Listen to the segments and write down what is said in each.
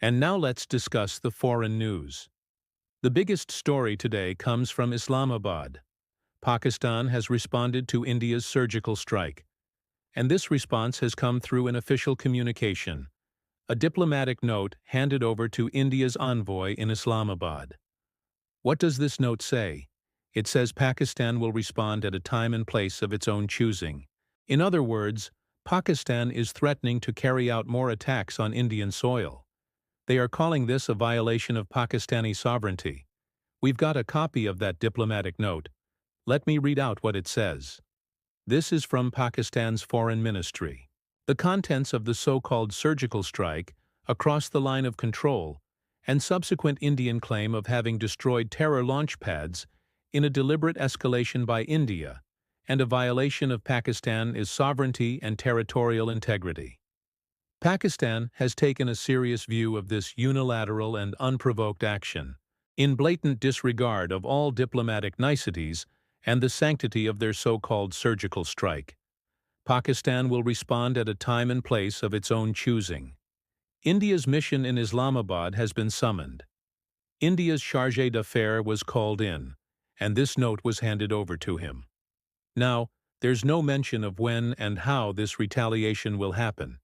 And now let's discuss the foreign news. The biggest story today comes from Islamabad. Pakistan has responded to India's surgical strike, and this response has come through an official communication, a diplomatic note handed over to India's envoy in Islamabad. What does this note say? It says Pakistan will respond at a time and place of its own choosing. In other words, Pakistan is threatening to carry out more attacks on Indian soil. They are calling this a violation of Pakistani sovereignty. We've got a copy of that diplomatic note. Let me read out what it says. This is from Pakistan's Foreign Ministry. The contents of the so-called surgical strike across the line of control and subsequent Indian claim of having destroyed terror launch pads in a deliberate escalation by India and a violation of Pakistan's sovereignty and territorial integrity. Pakistan has taken a serious view of this unilateral and unprovoked action, in blatant disregard of all diplomatic niceties and the sanctity of their so-called surgical strike. Pakistan will respond at a time and place of its own choosing. India's mission in Islamabad has been summoned. India's chargé d'affaires was called in, and this note was handed over to him. Now, there's no mention of when and how this retaliation will happen.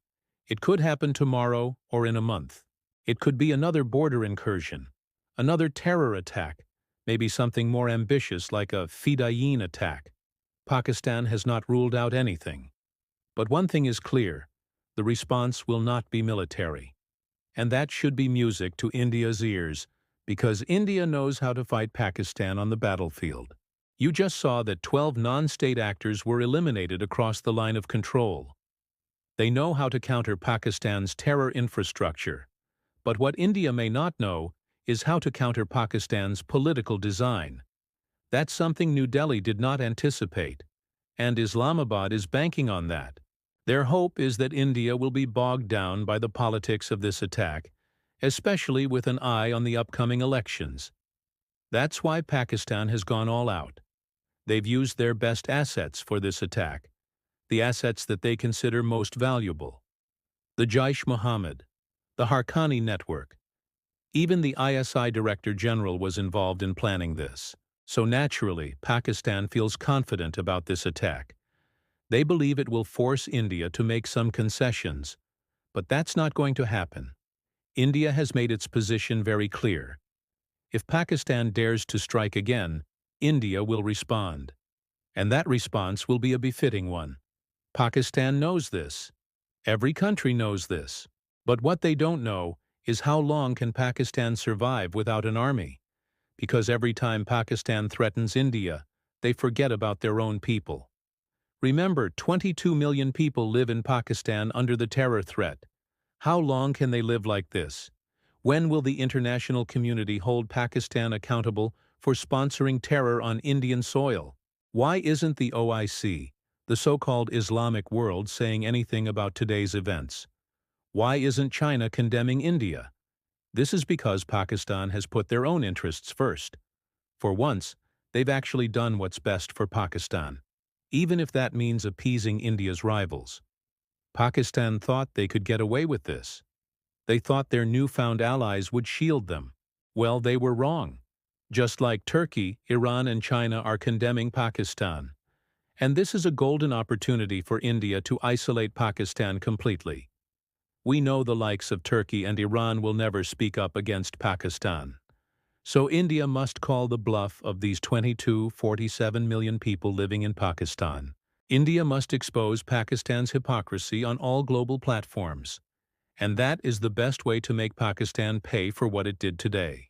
It could happen tomorrow or in a month. It could be another border incursion, another terror attack, maybe something more ambitious like a Fedayeen attack. Pakistan has not ruled out anything. But one thing is clear, the response will not be military. And that should be music to India's ears, because India knows how to fight Pakistan on the battlefield. You just saw that 12 non-state actors were eliminated across the line of control. They know how to counter Pakistan's terror infrastructure. But what India may not know is how to counter Pakistan's political design. That's something New Delhi did not anticipate, and Islamabad is banking on that. Their hope is that India will be bogged down by the politics of this attack, especially with an eye on the upcoming elections. That's why Pakistan has gone all out. They've used their best assets for this attack, the assets that they consider most valuable. The Jaish-Mohammed, the Haqqani network. Even the ISI Director General was involved in planning this. So naturally, Pakistan feels confident about this attack. They believe it will force India to make some concessions, but that's not going to happen. India has made its position very clear. If Pakistan dares to strike again, India will respond. And that response will be a befitting one. Pakistan knows this. Every country knows this. But what they don't know is how long can Pakistan survive without an army? Because every time Pakistan threatens India, they forget about their own people. Remember, 22 million people live in Pakistan under the terror threat. How long can they live like this? When will the international community hold Pakistan accountable for sponsoring terror on Indian soil? Why isn't the OIC, the so-called Islamic world, saying anything about today's events? Why isn't China condemning India? This is because Pakistan has put their own interests first. For once, they've actually done what's best for Pakistan, even if that means appeasing India's rivals. Pakistan thought they could get away with this. They thought their newfound allies would shield them. Well, they were wrong. Just like Turkey, Iran and China are condemning Pakistan. And this is a golden opportunity for India to isolate Pakistan completely. We know the likes of Turkey and Iran will never speak up against Pakistan. So India must call the bluff of these 47 million people living in Pakistan. India must expose Pakistan's hypocrisy on all global platforms. And that is the best way to make Pakistan pay for what it did today.